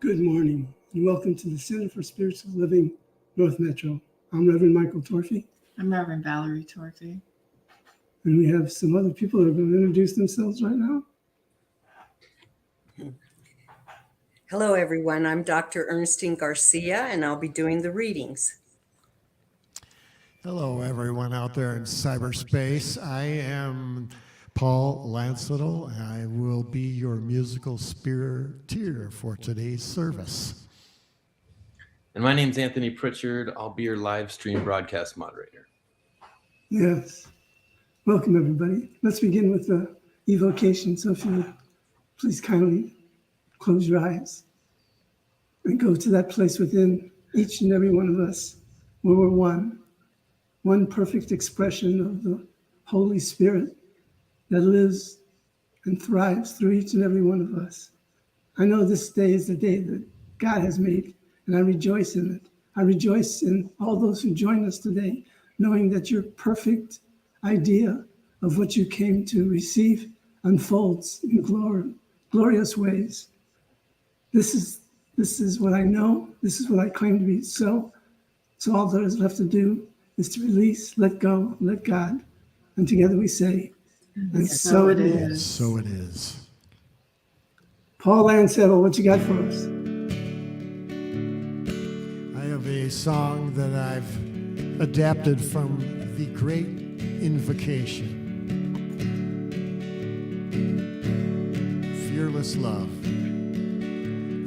Good morning, and welcome to the Center for Spiritual Living, North Metro. I'm Reverend Michael Torphy. I'm Reverend Valerie Torphy. And we have some other people that are going to introduce themselves right now. Hello, everyone. I'm Dr. Ernestine Garcia, and I'll be doing the readings. Hello, everyone out there in cyberspace. I am Paul Landsittel, and I will be your musical spiriteer for today's service. And my name's Anthony Pritchard. I'll be your live stream broadcast moderator. Yes. Welcome, everybody. Let's begin with the evocation. So if you would please kindly close your eyes and go to that place within each and every one of us where we're one perfect expression of the Holy Spirit that lives and thrives through each and every one of us. I know this day is the day that God has made, and I rejoice in it. I rejoice in all those who join us today, knowing that your perfect idea of what you came to receive unfolds in glorious ways. This is what I know. This is what I claim to be. So all that is left to do is to release, let go, let God. And together we say, and so it is. So it is. Paul Landsittel, what you got for us? I have a song that I've adapted from the Great Invocation. Fearless love.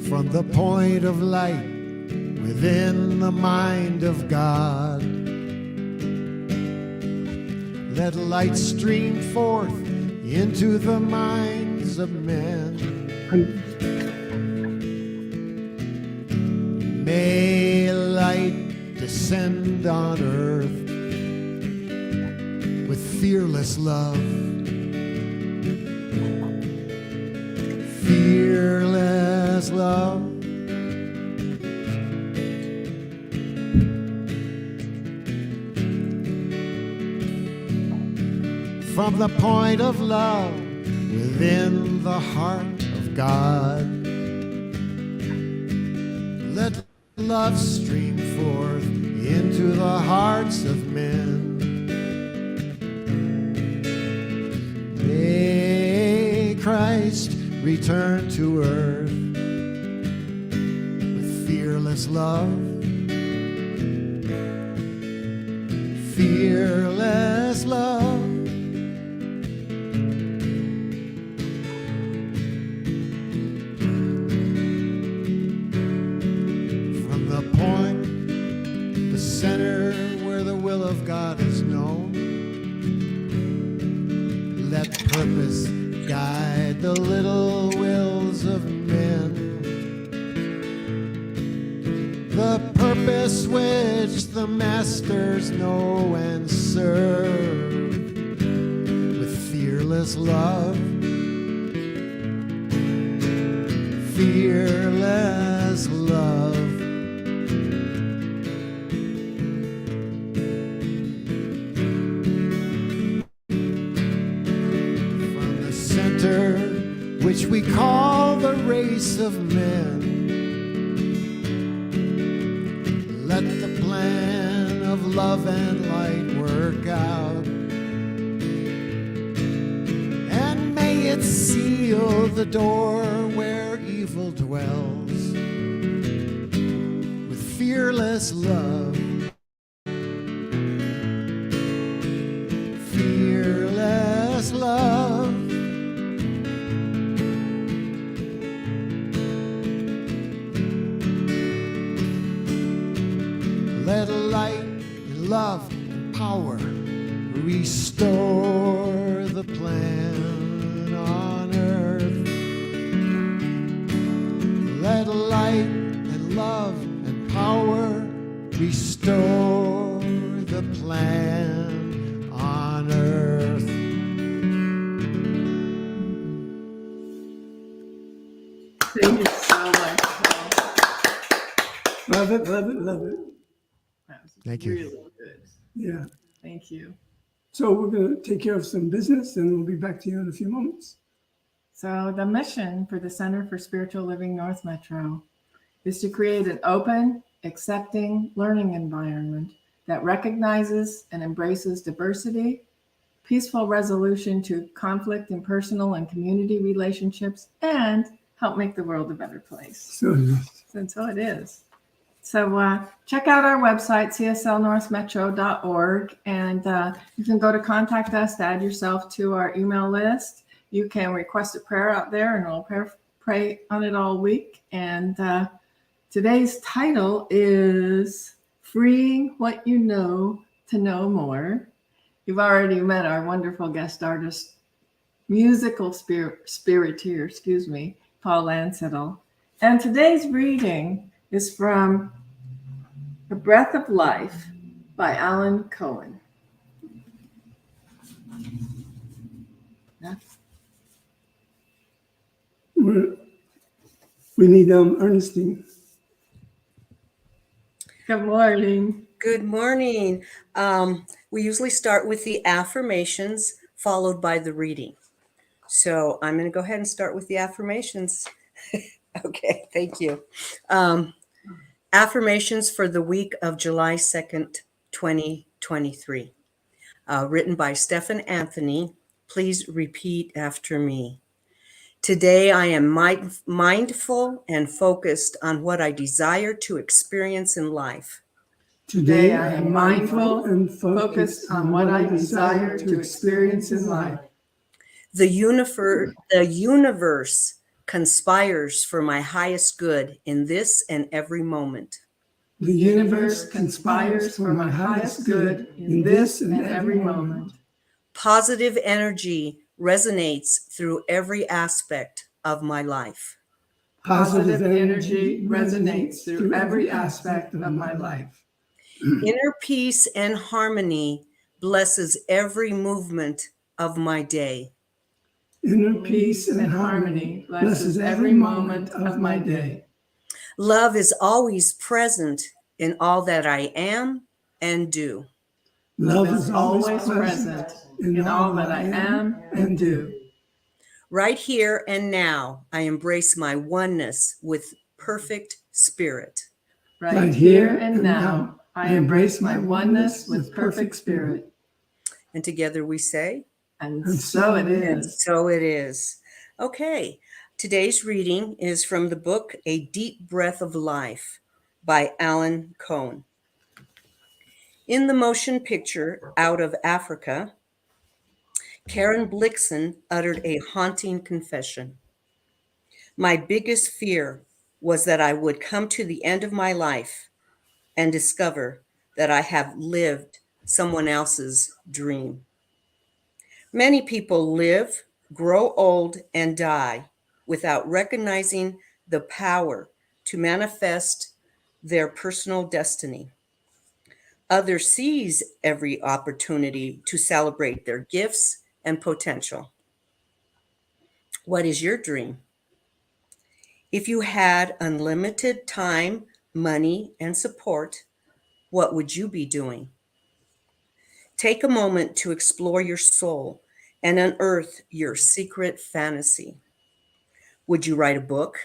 From the point of light within the mind of God, let light stream forth into the minds of men. May light descend on earth with fearless love. Fearless love. From the point of love within the heart of God, let love stream forth into the hearts of men. May Christ return to earth with fearless love. Fearless love. Center where the will of God is known, let purpose guide the little wills of men, the purpose which the masters know and serve with fearless love. Fearless love. Which we call the race of men, let the plan of love and light work out, and may it seal the door where evil dwells with fearless love. Fearless love. Let light and love and power restore the plan on earth. Let light and love and power restore the plan on earth. Thank you so much, Paul. Love it, love it, love it. That was Thank you. really good. Yeah. Thank you. So we're going to take care of some business, and we'll be back to you in a few moments. So the mission for the Center for Spiritual Living North Metro is to create an open, accepting learning environment that recognizes and embraces diversity, peaceful resolution to conflict in personal and community relationships, and help make the world a better place. So nice. And so it is. So check out our website, cslnorthmetro.org, and you can go to contact us to add yourself to our email list. You can request a prayer out there, and we'll pray on it all week. And today's title is Freeing What You Know to Know More. You've already met our wonderful guest artist, musical spiriteer, Paul Landsittel. And today's reading is from The Breath of Life by Alan Cohen. We need Ernestine. Good morning. Good morning. We usually start with the affirmations followed by the reading. So I'm going to go ahead and start with the affirmations. Okay, thank you. Affirmations for the week of July 2nd, 2023. Written by Stephen Anthony. Please repeat after me. Today I am mindful and focused on what I desire to experience in life. Today I am mindful and focused on what I desire to experience in life. The universe conspires for my highest good in this and every moment. The universe conspires for my highest good in this and every moment. Positive energy resonates through every aspect of my life. Positive energy resonates through every aspect of my life. Inner peace and harmony blesses every movement of my day. Inner peace and harmony blesses every moment of my day. Love is always present in all that I am and do. Love is always present in all that I am and do. Right here and now, I embrace my oneness with perfect spirit. Right here and now, I embrace my oneness with perfect spirit. And together we say, and so it is. So it is. Okay, today's reading is from the book A Deep Breath of Life by Alan Cohen. In the motion picture Out of Africa, Karen Blixen uttered a haunting confession. My biggest fear was that I would come to the end of my life and discover that I have lived someone else's dream. Many people live, grow old, and die without recognizing the power to manifest their personal destiny. Others seize every opportunity to celebrate their gifts and potential. What is your dream? If you had unlimited time, money, and support, what would you be doing? Take a moment to explore your soul and unearth your secret fantasy. Would you write a book,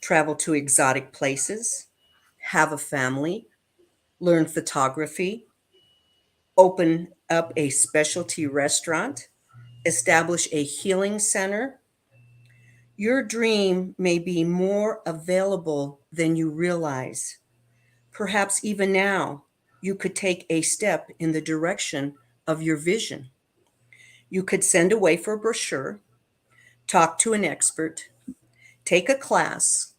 travel to exotic places, have a family, learn photography, open up a specialty restaurant, establish a healing center? Your dream may be more available than you realize. Perhaps even now, you could take a step in the direction of your vision. You could send away for a brochure, talk to an expert, take a class,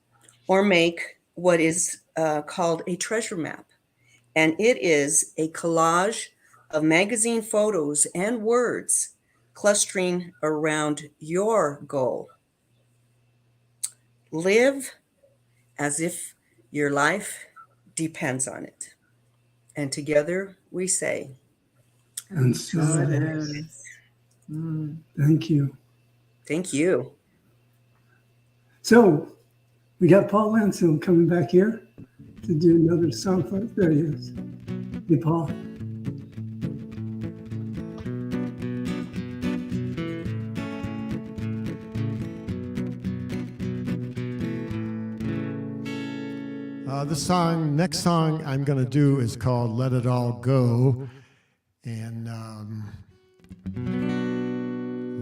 or make what is called a treasure map. And it is a collage of magazine photos and words clustering around your goal. Live as if your life depends on it. And together we say, And so it is. Thank you. Thank you. So we got Paul Landsittel coming back here to do another song for us. There he is. Hey, Paul. Next song I'm going to do is called Let It All Go. And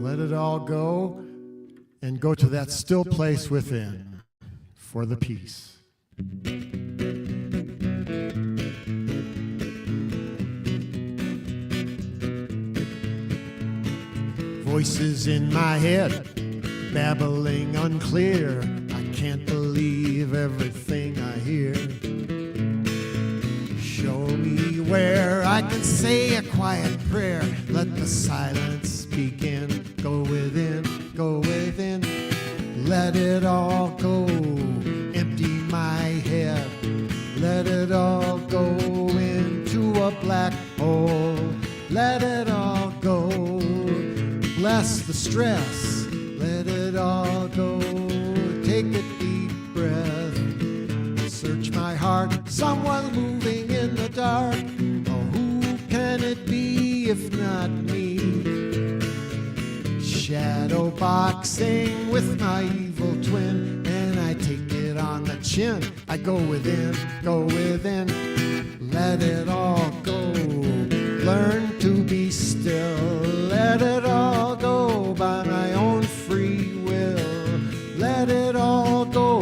let it all go and go to that still place within for the peace. Voices in my head, babbling unclear. I can't believe everything I hear. Show me where I can say a quiet prayer. Let the silence begin. Go within, go within. Let it all go. Empty my head. Let it all go into a black hole. Let it all go. Bless the stress. Let it all go. Take a deep breath. Search my heart. Someone moving in the dark. Oh, who can it be if not me? Shadow boxing with my evil twin, and I take it on the chin. I go within, go within. Let it all go. Learn to be still. Let it all go by my own free will. Let it all go.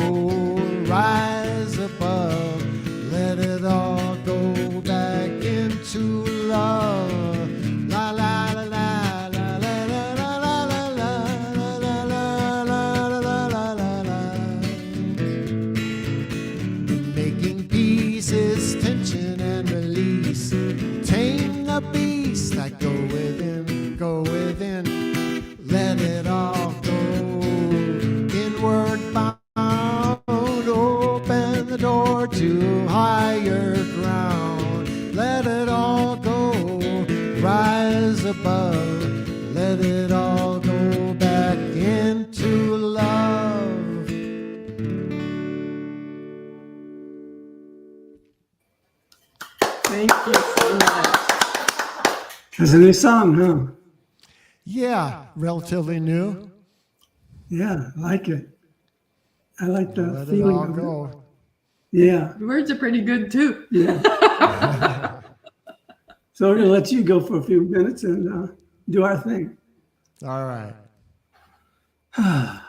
Rise above. Let it all go back into love. La la la la la la la la la la la la la. Making peace is tension and release. Tame the beast. I go within, go within. Let it all go. Inward bound. Open the door to higher ground. Let it all go. Rise above. Let it all go back into love. Thank you so much. That's a new song, huh? Yeah, relatively new. Yeah, I like it. I like the Let it feeling all of it. go. Yeah, The words are pretty good too. yeah. So we're gonna let you go for a few minutes and do our thing. All right. Well,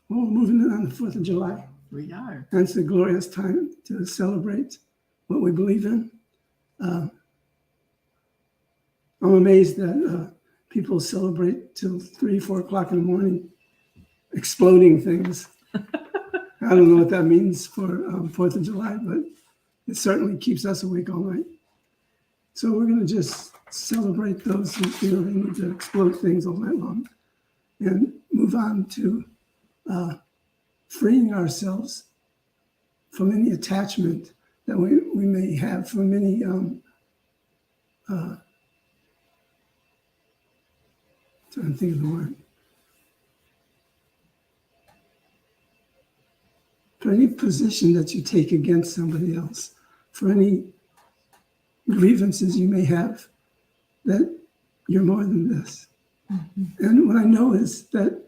we're moving in on the 4th of July. We are. And it's a glorious time to celebrate what we believe in. I'm amazed that people celebrate till 3, 4 o'clock in the morning, exploding things. I don't know what that means for 4th of July, but it certainly keeps us awake all night. So we're going to just celebrate those who feel they need to explode things all night long and move on to freeing ourselves from any attachment that we may have from any trying to think of the word. For any position that you take against somebody else, for any grievances you may have, that you're more than this. Mm-hmm. And what I know is that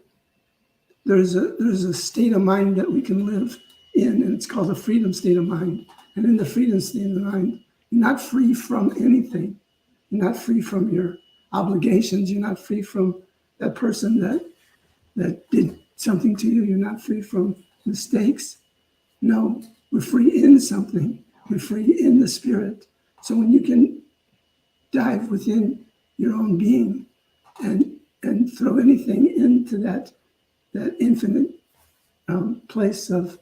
there's a state of mind that we can live in, and it's called a freedom state of mind. And in the freedom state of mind, you're not free from anything. You're not free from your obligations. You're not free from that person that did something to you. You're not free from mistakes. No, we're free in something. We're free in the spirit. So when you can dive within your own being and throw anything into that infinite place of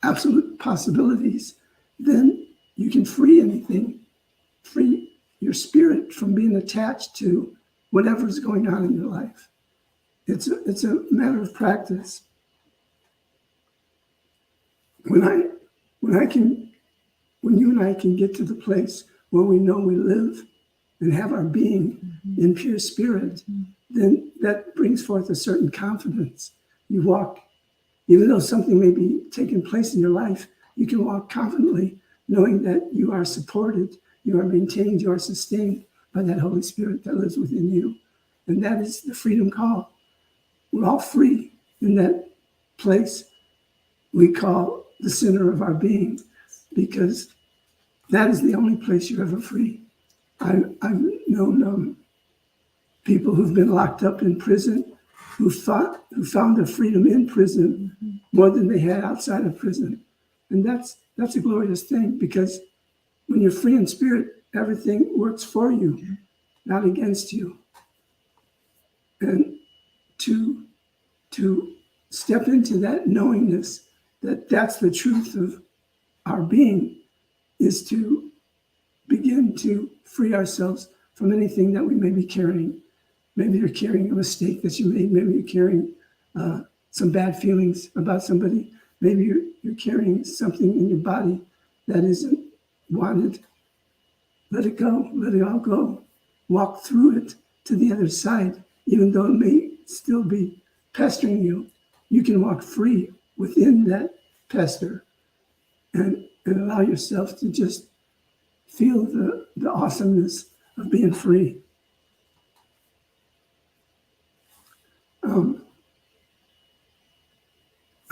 absolute possibilities, then you can free anything, free your spirit from being attached to whatever's going on in your life. It's a matter of practice. When you and I can get to the place where we know we live and have our being mm-hmm. in pure spirit, mm-hmm. then that brings forth a certain confidence. You walk, even though something may be taking place in your life, you can walk confidently, knowing that you are supported, you are maintained, you are sustained by that Holy Spirit that lives within you. And that is the freedom call. We're all free in that place we call the center of our being, because that is the only place you're ever free. I've known people who've been locked up in prison who found their freedom in prison more than they had outside of prison. And that's a glorious thing, because when you're free in spirit, everything works for you, not against you. And to step into that knowingness that that's the truth of our being is to begin to free ourselves from anything that we may be carrying. Maybe you're carrying a mistake that you made. Maybe you're carrying some bad feelings about somebody. Maybe you're carrying something in your body that isn't wanted. Let it go. Let it all go. Walk through it to the other side, even though it may still be pestering you. You can walk free within that pester and allow yourself to just feel the awesomeness of being free.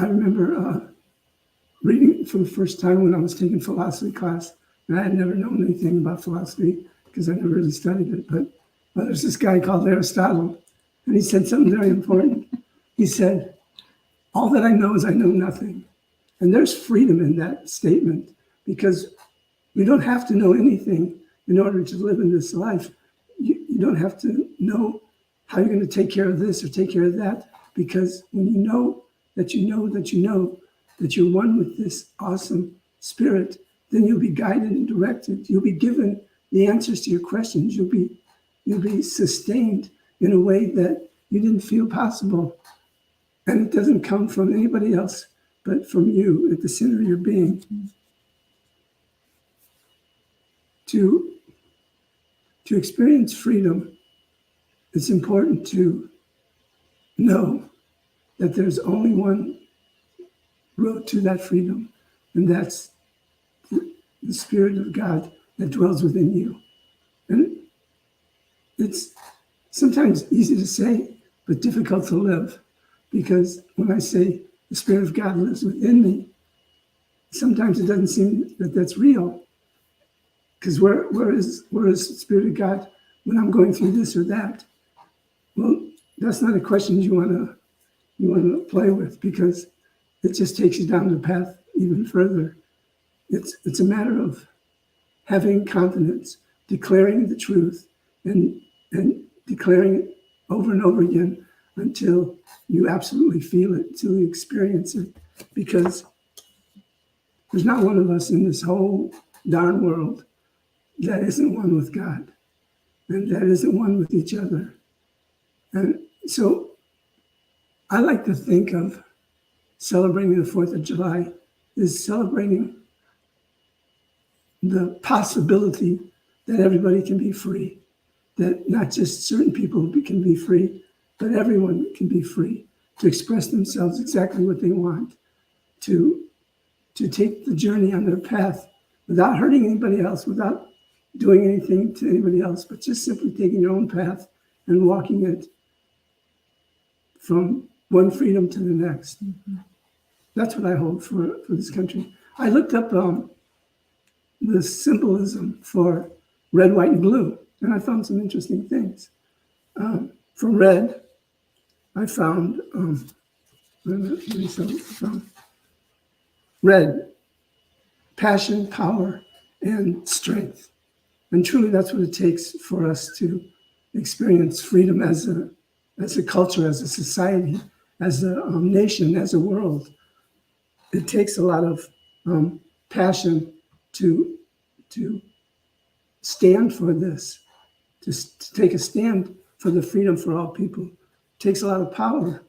I remember reading for the first time when I was taking philosophy class, and I had never known anything about philosophy because I never really studied it. But there's this guy called Aristotle, and he said something very important. He said, "All that I know is I know nothing." And there's freedom in that statement, because you don't have to know anything in order to live in this life. You don't have to know how you're going to take care of this or take care of that, because when you know that you know that you know that you're one with this awesome spirit, then you'll be guided and directed. You'll be given the answers to your questions. You'll be sustained in a way that you didn't feel possible. And it doesn't come from anybody else, but from you at the center of your being. To experience freedom, it's important to know that there's only one road to that freedom, and that's the Spirit of God that dwells within you. And it's sometimes easy to say, but difficult to live, because when I say the Spirit of God lives within me, sometimes it doesn't seem that that's real. Because where is the Spirit of God when I'm going through this or that? Well, that's not a question you want to play with, because it just takes you down the path even further. It's a matter of having confidence, declaring the truth, and declaring it over and over again until you absolutely feel it, until you experience it. Because there's not one of us in this whole darn world that isn't one with God, and that isn't one with each other. And so I like to think of celebrating the 4th of July is celebrating the possibility that everybody can be free, that not just certain people can be free, but everyone can be free to express themselves exactly what they want, to take the journey on their path without hurting anybody else, without doing anything to anybody else, but just simply taking your own path and walking it from one freedom to the next. Mm-hmm. That's what I hold for this country. I looked up the symbolism for red, white, and blue, and I found some interesting things. For red, I found red, passion, power, and strength. And truly, that's what it takes for us to experience freedom as a culture, as a society, as a nation, as a world. It takes a lot of passion to stand for this, to take a stand for the freedom for all people. It takes a lot of power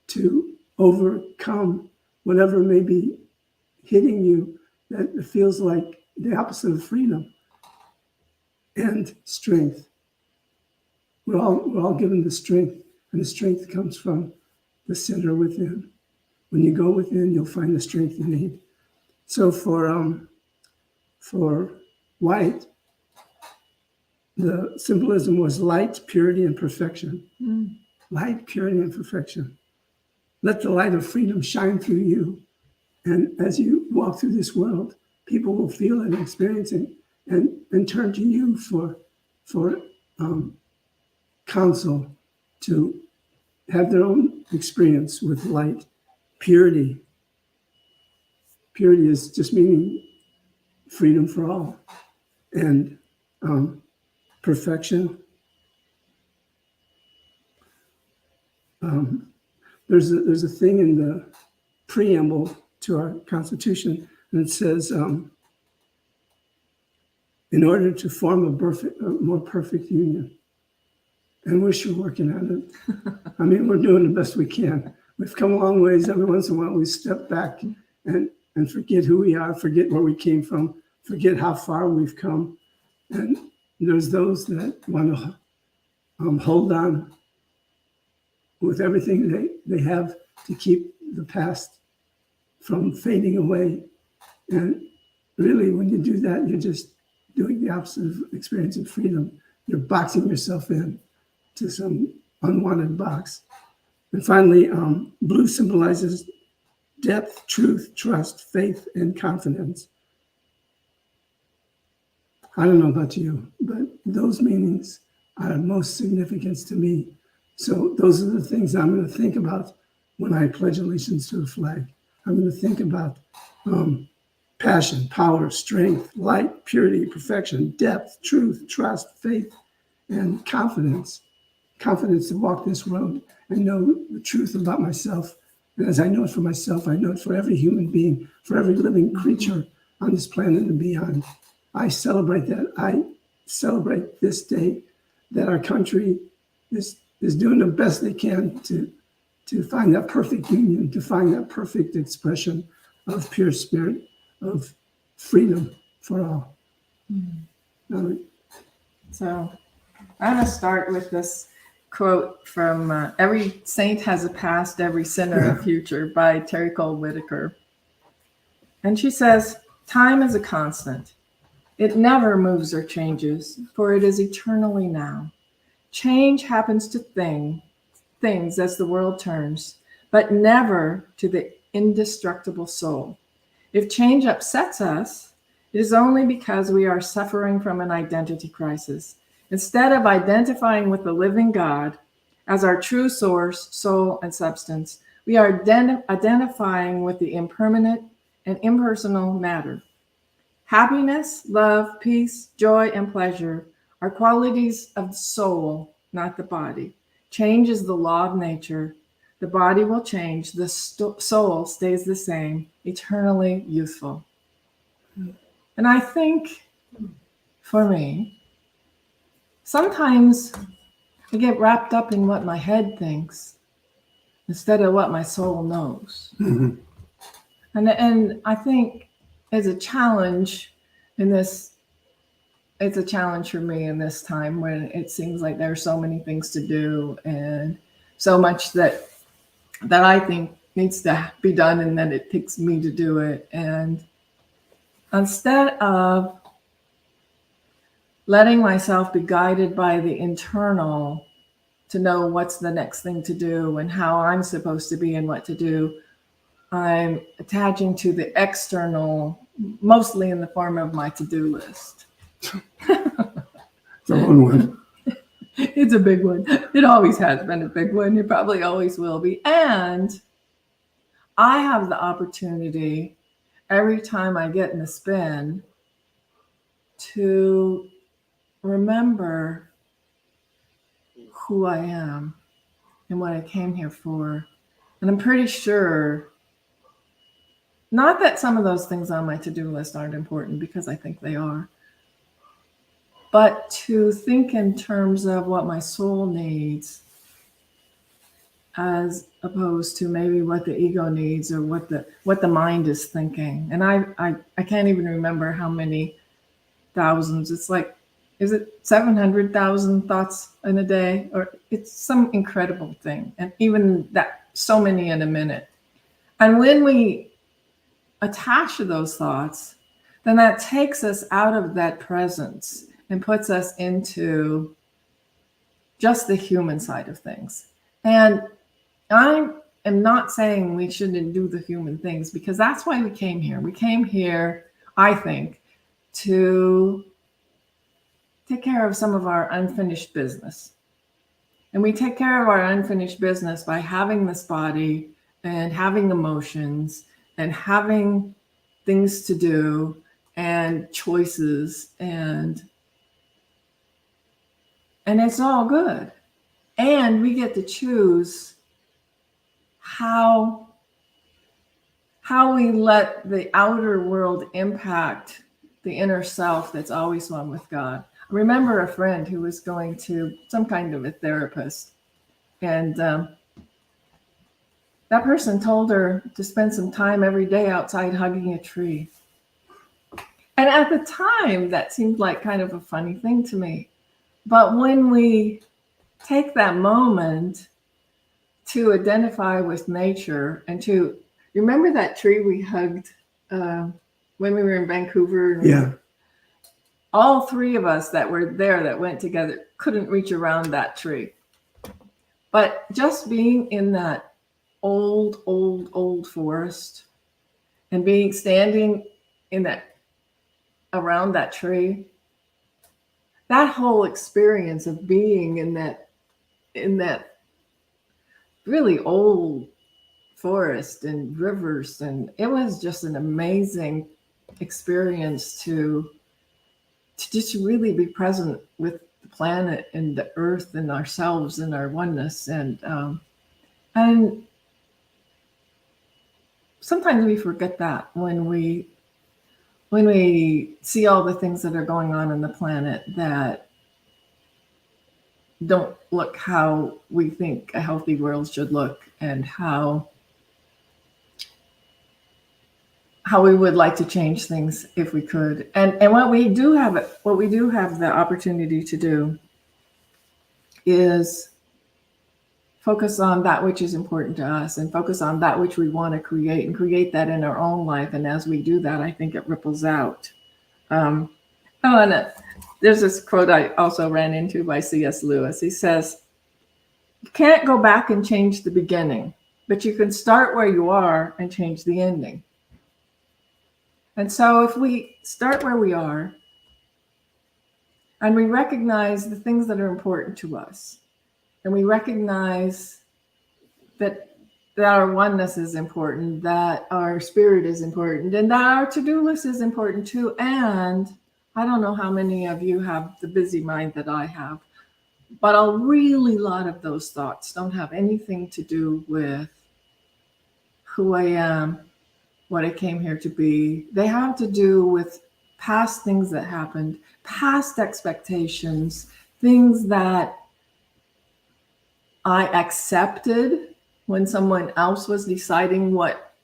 to overcome whatever may be hitting you that feels like the opposite of freedom. And strength. We're all given the strength, and the strength comes from the center within. When you go within, you'll find the strength you need. So for white, the symbolism was light, purity, and perfection. Light, purity, and perfection. Let the light of freedom shine through you And as you walk through this world, people will feel and experience it and turn to you for counsel, to have their own experience with light, purity. Purity is just meaning freedom for all, and perfection. There's a thing in the preamble to our Constitution, and it says, in order to form a more perfect union. And we're sure working on it. I mean, we're doing the best we can. We've come a long ways. Every once in a while, we step back and forget who we are, forget where we came from, forget how far we've come. And there's those that want to hold on with everything they have to keep the past from fading away. And really, when you do that, you're just doing the opposite of experiencing freedom. You're boxing yourself in to some unwanted box. And finally, blue symbolizes depth, truth, trust, faith, and confidence. I don't know about you, but those meanings are of most significance to me. So those are the things I'm going to think about when I pledge allegiance to the flag. I'm going to think about passion, power, strength, light, purity, perfection, depth, truth, trust, faith, and confidence. Confidence to walk this road and know the truth about myself. And as I know it for myself, I know it for every human being, for every living creature on this planet and beyond. I celebrate that. I celebrate this day that our country is doing the best they can to find that perfect union, to find that perfect expression of pure spirit, of freedom for all. So I'm going to start with this quote from Every Saint Has a Past, Every Sinner a Future by Terry Cole Whitaker. And she says, time is a constant. It never moves or changes, for it is eternally now. Change happens to things as the world turns, but never to the indestructible soul. If change upsets us, it is only because we are suffering from an identity crisis. Instead of identifying with the living God as our true source, soul, and substance, we are identifying with the impermanent and impersonal matter. Happiness, love, peace, joy, and pleasure are qualities of the soul, not the body. Change is the law of nature. The body will change. The soul stays the same, eternally youthful. And I think, for me, sometimes I get wrapped up in what my head thinks instead of what my soul knows. Mm-hmm. And I think it's a challenge in this. It's a challenge for me in this time when it seems like there are so many things to do and so much that I think needs to be done, and then it takes me to do it. And instead of letting myself be guided by the internal to know what's the next thing to do and how I'm supposed to be and what to do, I'm attaching to the external, mostly in the form of my to-do list. It's a long one. It's a big one. It always has been a big one. It probably always will be. And I have the opportunity every time I get in a spin to remember who I am and what I came here for. And I'm pretty sure, not that some of those things on my to-do list aren't important, because I think they are, but to think in terms of what my soul needs as opposed to maybe what the ego needs or what the mind is thinking. And I can't even remember how many thousands. It's like, is it 700,000 thoughts in a day? Or it's some incredible thing. And even that, so many in a minute. And when we attach to those thoughts, then that takes us out of that presence and puts us into just the human side of things. And I'm am not saying we shouldn't do the human things, because that's why we came here. We came here, I think, to take care of some of our unfinished business. And we take care of our unfinished business by having this body and having emotions and having things to do and choices, and it's all good. And we get to choose how we let the outer world impact the inner self that's always one with God. I remember a friend who was going to some kind of a therapist, and that person told her to spend some time every day outside hugging a tree. And at the time, that seemed like kind of a funny thing to me. But when we take that moment to identify with nature and to remember that tree we hugged when we were in Vancouver. Yeah. All three of us that were there that went together couldn't reach around that tree. But just being in that old forest and standing in that around that tree, that whole experience of being in that really old forest and rivers, and it was just an amazing experience to just really be present with the planet and the earth and ourselves and our oneness. And sometimes we forget that when we see all the things that are going on in the planet that don't look how we think a healthy world should look, and how we would like to change things if we could. And what we do have the opportunity to do is focus on that which is important to us, and focus on that which we want to create, and create that in our own life. And as we do that, I think it ripples out. There's this quote I also ran into by C.S. Lewis. He says, "You can't go back and change the beginning, but you can start where you are and change the ending." And so if we start where we are and we recognize the things that are important to us, and we recognize that our oneness is important, that our spirit is important, and that our to-do list is important too. And I don't know how many of you have the busy mind that I have, but a really lot of those thoughts don't have anything to do with who I am, what I came here to be. They have to do with past things that happened, past expectations, things that I accepted when someone else was deciding what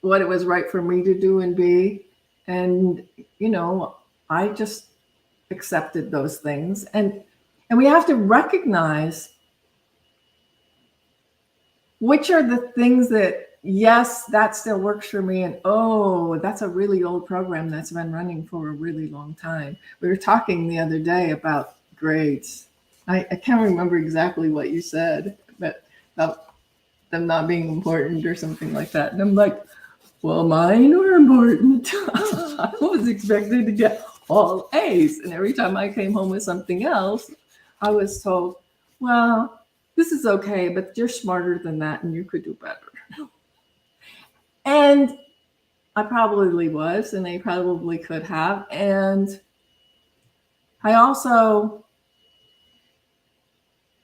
it was right for me to do and be. And, I just accepted those things. And we have to recognize which are the things that, yes, that still works for me. And, oh, that's a really old program that's been running for a really long time. We were talking the other day about grades. I can't remember exactly what you said, but about them not being important or something like that. And I'm like, well, mine were important. I was expected to get all A's. And every time I came home with something else, I was told, well, this is okay, but you're smarter than that and you could do better. And I probably was, and I probably could have. And I also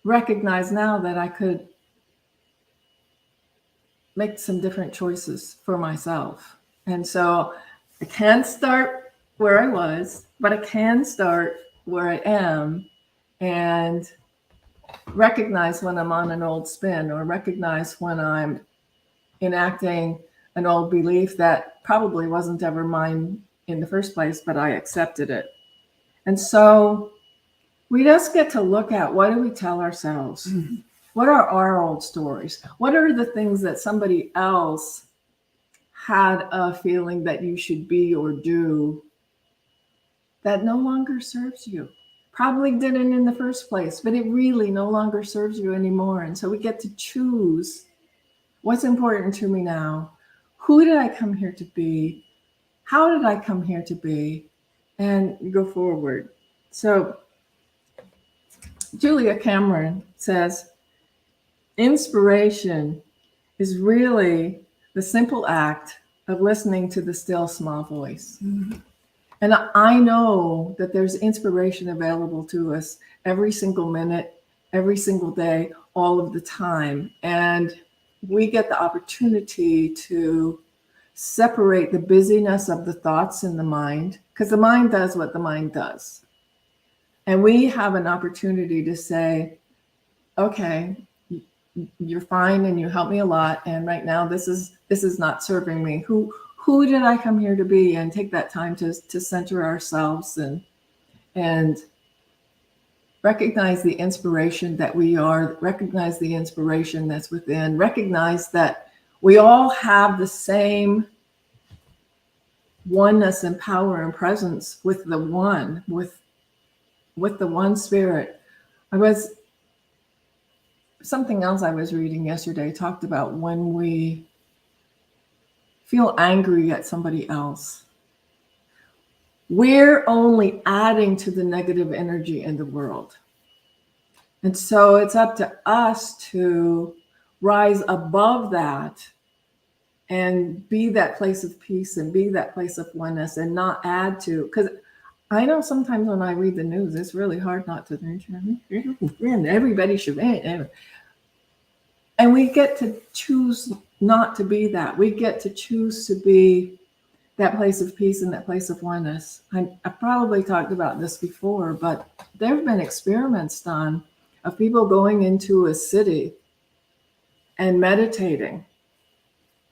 recognize now that I could make some different choices for myself. And so I can't start where I was, but I can start where I am, and recognize when I'm on an old spin, or recognize when I'm enacting an old belief that probably wasn't ever mine in the first place, but I accepted it. And so we just get to look at, what do we tell ourselves? Mm-hmm. What are our old stories? What are the things that somebody else had a feeling that you should be or do that no longer serves you? Probably didn't in the first place, but it really no longer serves you anymore. And so we get to choose What's important to me now? Who did I come here to be? How did I come here to be? And go forward. So Julia Cameron says, inspiration is really the simple act of listening to the still small voice. Mhm. And I know that there's inspiration available to us every single minute, every single day, all of the time. And we get the opportunity to separate the busyness of the thoughts in the mind, because the mind does what the mind does. And we have an opportunity to say, okay, you're fine and you help me a lot. And right now this is not serving me. Who did I come here to be? And take that time to center ourselves and recognize the inspiration that we are, recognize the inspiration that's within, recognize that we all have the same oneness and power and presence with the one, with the one spirit. Something else I was reading yesterday talked about when we feel angry at somebody else, we're only adding to the negative energy in the world. And so it's up to us to rise above that and be that place of peace and be that place of oneness and not add to, because I know sometimes when I read the news, it's really hard not to think, everybody should win. And we get to choose not to be that. We get to choose to be that place of peace and that place of oneness. I probably talked about this before, but there have been experiments done of people going into a city and meditating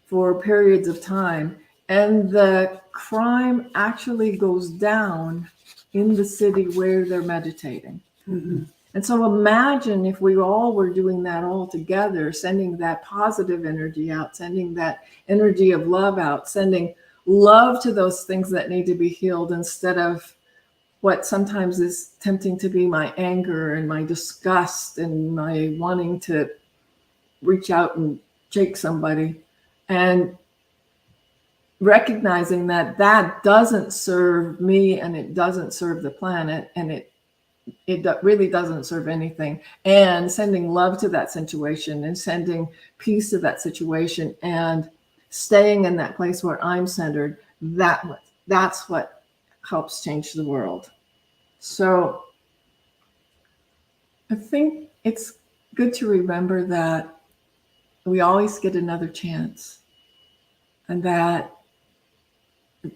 for periods of time, and the crime actually goes down in the city where they're meditating. Mhm. And so imagine if we all were doing that all together, sending that positive energy out, sending that energy of love out, sending love to those things that need to be healed instead of what sometimes is tempting to be my anger and my disgust and my wanting to reach out and shake somebody. And recognizing that that doesn't serve me and it doesn't serve the planet and it really doesn't serve anything, and sending love to that situation and sending peace to that situation and staying in that place where I'm centered, that's what helps change the world. So I think it's good to remember that we always get another chance, and that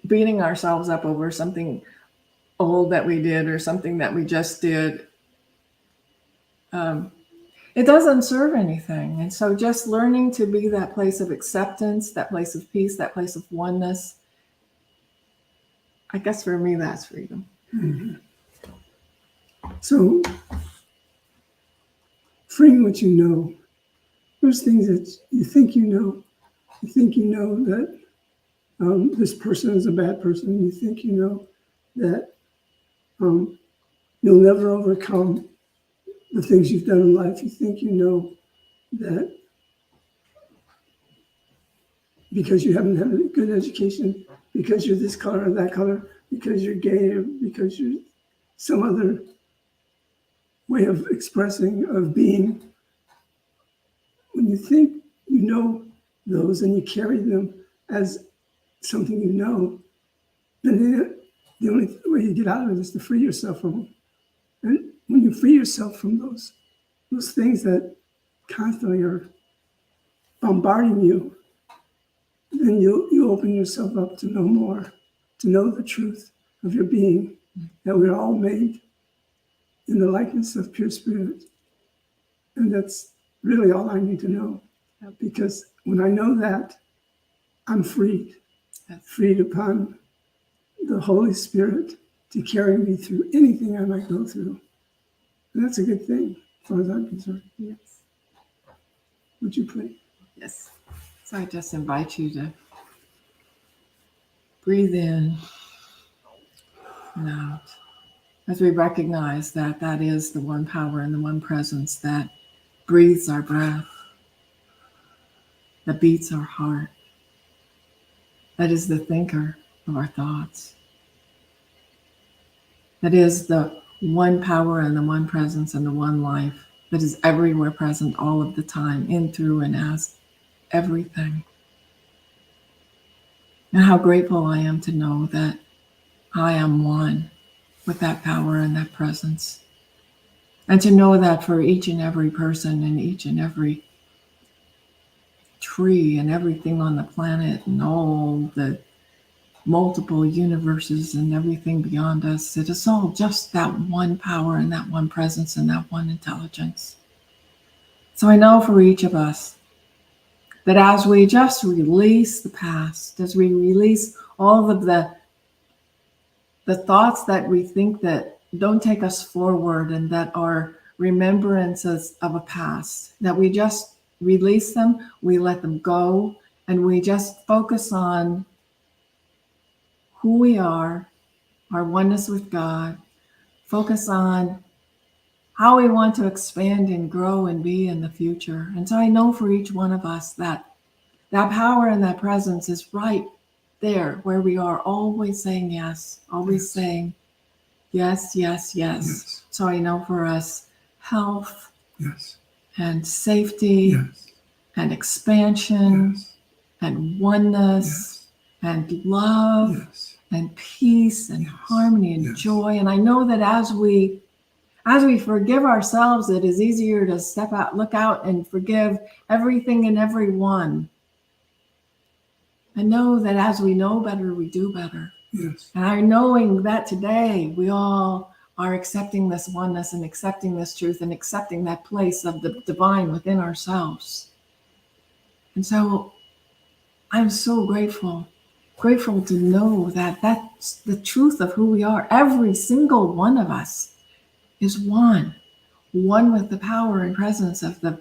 beating ourselves up over something old that we did or something that we just did, it doesn't serve anything. And so just learning to be that place of acceptance, that place of peace, that place of oneness, I guess for me, that's freedom. Mhm. So, freeing what you know, those things that you think you know that this person is a bad person, you think you know that you'll never overcome the things you've done in life, you think you know that because you haven't had a good education, because you're this color or that color, because you're gay, or because you're some other way of expressing, of being. When you think you know those and you carry them as something you know, then the only way you get out of it is to free yourself from them. And when you free yourself from those things that constantly are bombarding you, then you open yourself up to know more, to know the truth of your being, that we're all made in the likeness of pure spirit. And that's really all I need to know. Because when I know that, I'm freed, freed upon the Holy Spirit to carry me through anything I might go through. And that's a good thing, as far as I'm concerned. Yes. Would you pray? Yes. So I just invite you to breathe in and out as we recognize that that is the one power and the one presence that breathes our breath. that beats our heart, that is the thinker of our thoughts, that is the one power and the one presence and the one life that is everywhere present all of the time, in, through, and as everything. And how grateful I am to know that I am one with that power and that presence. And to know that for each and every person and each and every tree and everything on the planet and all the multiple universes and everything beyond us, it is all just that one power and that one presence and that one intelligence. So I know for each of us that as we just release the past, as we release all of the thoughts that we think that don't take us forward and that are remembrances of a past, that we just release them, we let them go, and we just focus on who we are, our oneness with God, focus on how we want to expand and grow and be in the future. And so I know for each one of us that that power and that presence is right there where we are, always saying yes, always saying yes, yes, yes. Yes. So I know for us, health Yes. and safety Yes. and expansion Yes. and oneness and love Yes. and peace and Yes. harmony and Yes. joy. And I know that as we forgive ourselves, it is easier to step out, look out and forgive everything and everyone. And know that as we know better, we do better. Yes. And I'm knowing that today we all are accepting this oneness and accepting this truth and accepting that place of the divine within ourselves. And so I'm so grateful to know that that's the truth of who we are. Every single one of us is one with the power and presence of the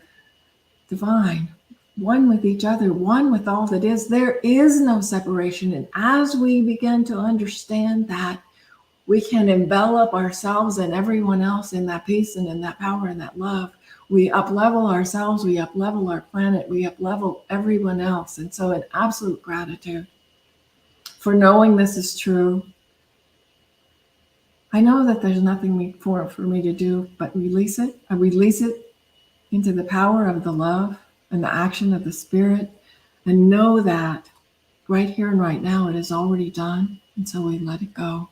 divine, one with each other, one with all that is. There is no separation. And as we begin to understand that, we can envelop ourselves and everyone else in that peace and in that power and that love. We up-level ourselves, we up-level our planet, we up-level everyone else. And so in absolute gratitude for knowing this is true, I know that there's nothing for me to do but release it. I release it into the power of the love and the action of the Spirit, and know that right here and right now it is already done. And so we let it go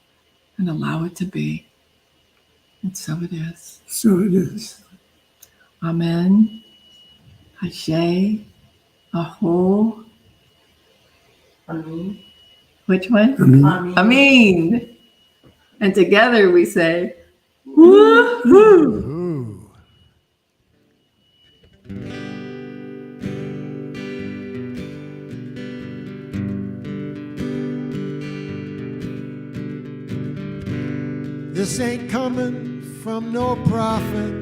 and allow it to be. And so it is. So it is. Amen. Ashe. Aho. Amen. Which one? Amen. Amen. And together we say, woo-hoo. Ooh. This ain't coming from no prophet,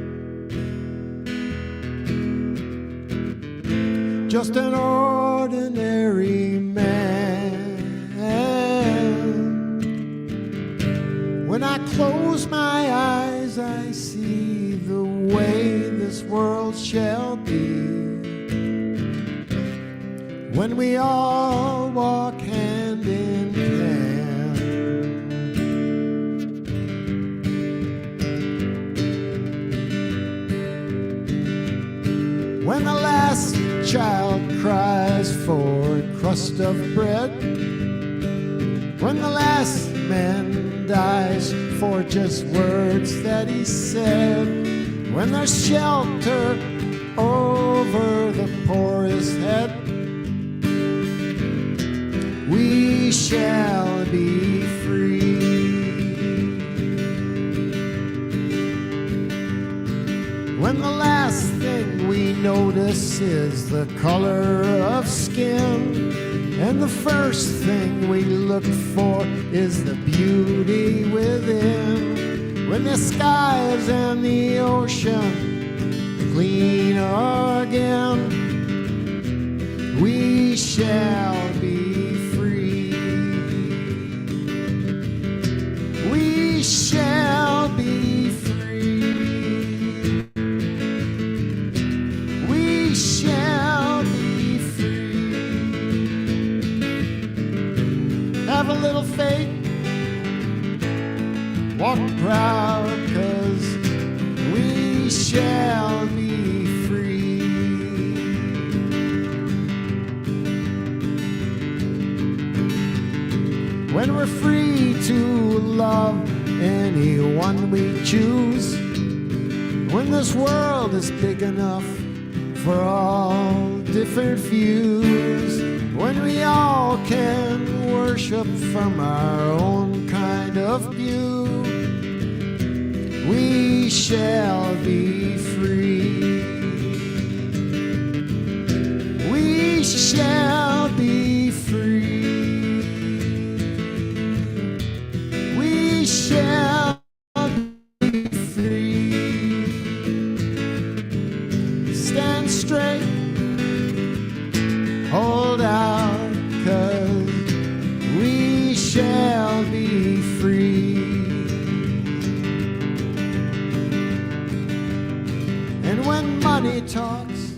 just an ordinary man. When I close my eyes, I see the way this world shall be, when we all walk hand in hand. When the last child cries for a crust of bread, when the last man dies for just words that he said, when there's shelter over the poorest head, we shall be free. When the last thing we notice is the color of skin, and the first thing we look for is the beauty within, when the skies and the ocean clean again, we shall be free. We shall be free. We shall be free. Have a little faith, walk proud, 'cause we shall be free. When we're free to love anyone we choose, when this world is big enough for all different views, when we all can worship from our own kind of view, we shall be free. We shall be free. We shall be free. Stand straight, hold out, 'cause we shall be free. And when money talks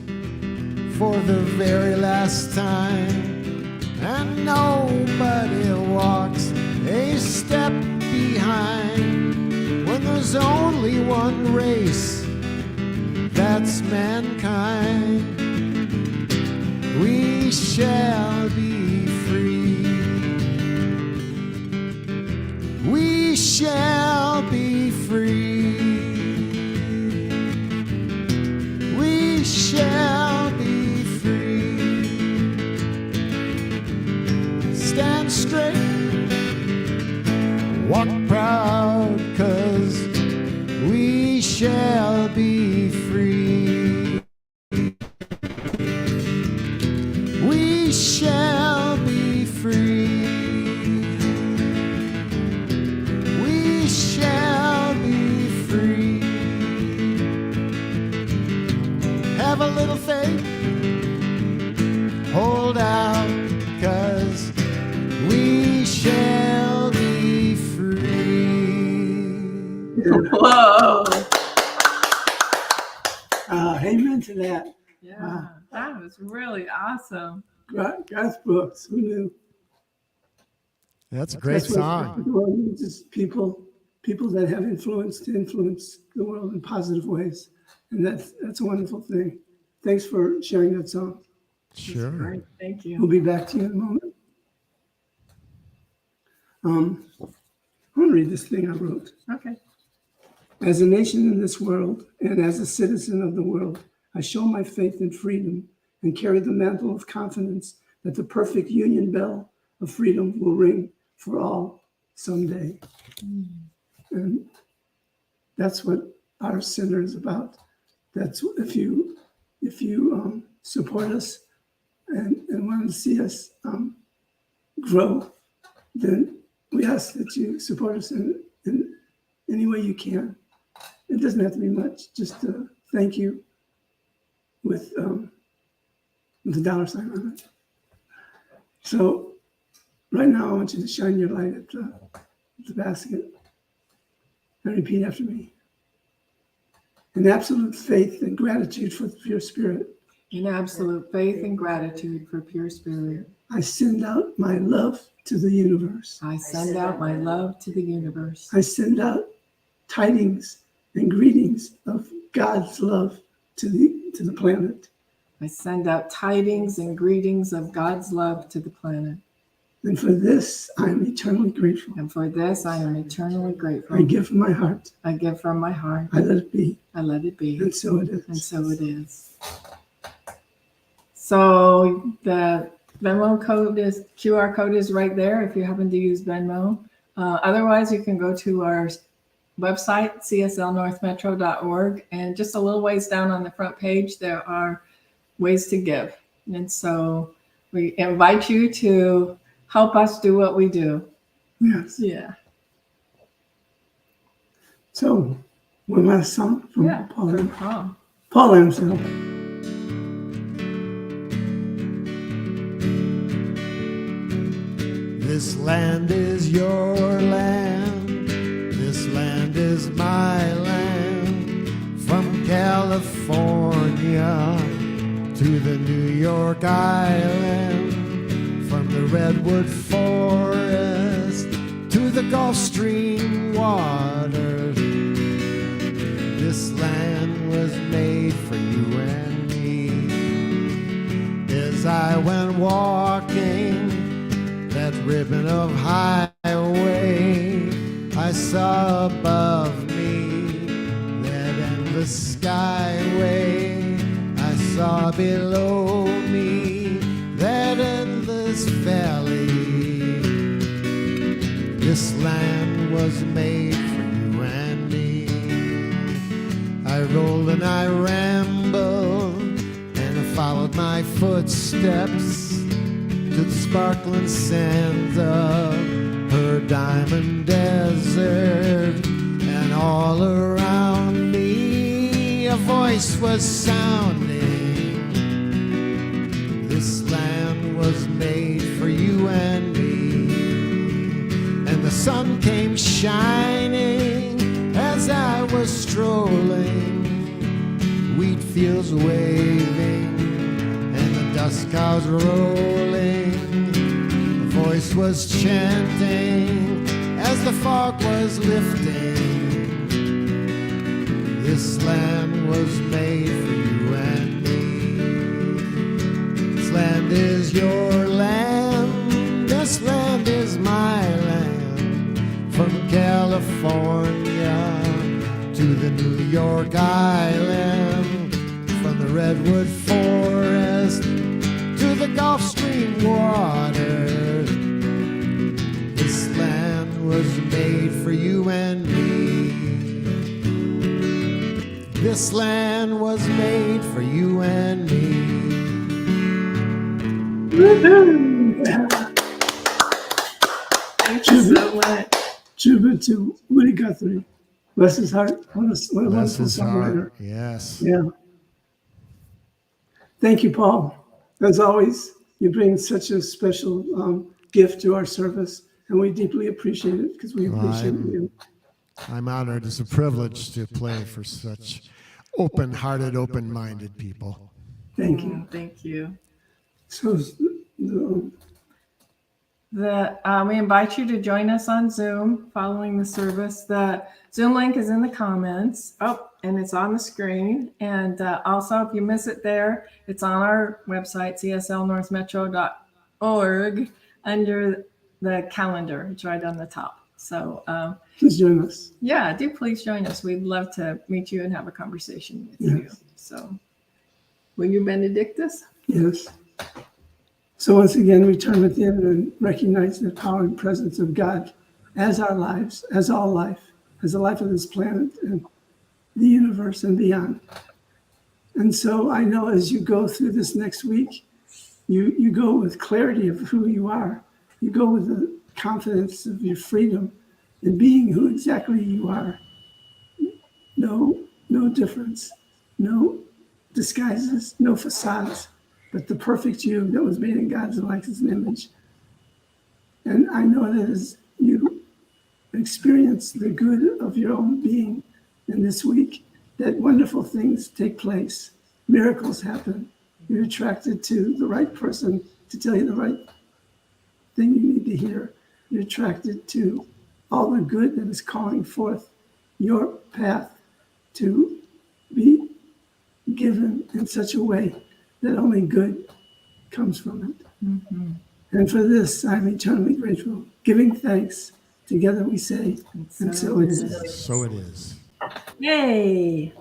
for the very last time, and nobody walks a step behind, when there's only one race, that's mankind, we shall be free. We shall be free. We shall be free. Stand straight, walk proud, 'cause we shall be free. We shall be free. We shall be free. Have a little faith, hold out, 'cause we shall be free. Whoa. Amen to that. Yeah, that was really awesome. God's books. Who knew? That's a great song. The world needs is people that have influence to influence the world in positive ways, and that's a wonderful thing. Thanks for sharing that song. Sure. Great. Thank We'll you. be back to you in a moment. I want to read this thing I wrote. Okay. As a nation in this world, and as a citizen of the world, I show my faith in freedom and carry the mantle of confidence that the perfect union bell of freedom will ring for all someday. And that's what our center is about. That's if you support us and want to see us grow, then we ask that you support us in any way you can. It doesn't have to be much. Just thank you with a dollar sign on it. So right now, I want you to shine your light at the basket and repeat after me. In absolute faith and gratitude for the pure spirit, In absolute faith and gratitude for pure spirit, I send out my love to the universe. I send out my love to the universe. I send out tidings and greetings of God's love to the planet. I send out tidings and greetings of God's love to the planet. And for this, I am eternally grateful. And for this, I am eternally grateful. I give from my heart. I give from my heart. I let it be. I let it be. And so it is. And so it is. So the Venmo code is, QR code is right there if you happen to use Venmo. Otherwise, you can go to our website, cslnorthmetro.org, and just a little ways down on the front page, there are ways to give. And so we invite you to help us do what we do. Yes. Yeah. So one last song from Yeah. Paul. Paul. Landsittel. This land is your land. This land is my land. From California to the New York Island. From the redwood forest to the Gulf Stream waters. This land was made for you and me. As I went walking that ribbon of highway, I saw above me that endless skyway. I saw below me that endless valley. This land was made for you and me. I rolled and I rambled and I followed my footsteps to the sparkling sands of her diamond desert. And all around me a voice was sounding. This land was made for you and me. And the sun came shining as I was strolling, wheat fields waving and the dust clouds rolling. The voice was chanting as the fog was lifting. This land was made for you and me. This land is your land. This land is my land. From California to the New York Island, from the redwood forest to the Gulf Stream waters. This land was made for you and me. This land was made for you and me. Thank you so much. Tribute to Woody Guthrie. Bless his heart. What a Bless wonderful his songwriter. heart. Yes. Yeah. Thank you, Paul. As always, you bring such a special gift to our service, and we deeply appreciate it because we appreciate you. I'm honored. It's a privilege to play for such open-hearted, open-minded people. Thank you. Thank you. So, We invite you to join us on Zoom following the service. The Zoom link is in the comments. Oh, and it's on the screen. And also, if you miss it there, it's on our website, cslnorthmetro.org, under the calendar. It's right on the top. So, please join us. yeah, do please join us. We'd love to meet you and have a conversation with you. So, will you benedict us? Yes. So once again, we turn within and recognize the power and presence of God as our lives, as all life, as the life of this planet and the universe and beyond. And so I know as you go through this next week, you go with clarity of who you are. You go with the confidence of your freedom in being who exactly you are. No difference, no disguises, no facades, but the perfect you that was made in God's likeness and image. And I know that as you experience the good of your own being in this week, that wonderful things take place. Miracles happen. You're attracted to the right person to tell you the right thing you need to hear. You're attracted to all the good that is calling forth your path to be given in such a way that only good comes from it. Mm-hmm. And for this, I'm eternally grateful. Giving thanks, together we say, and so it is. So it is. Yay!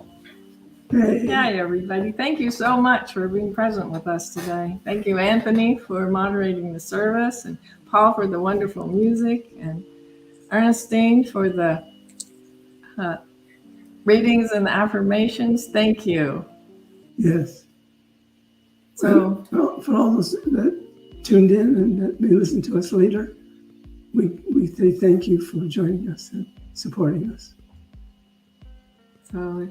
Hey. Hi, everybody. Thank you so much for being present with us today. Thank you, Anthony, for moderating the service, and Paul for the wonderful music, and Ernestine for the readings and the affirmations. Thank you. Yes. So, for all those that tuned in and that may listen to us later, we say thank you for joining us and supporting us. so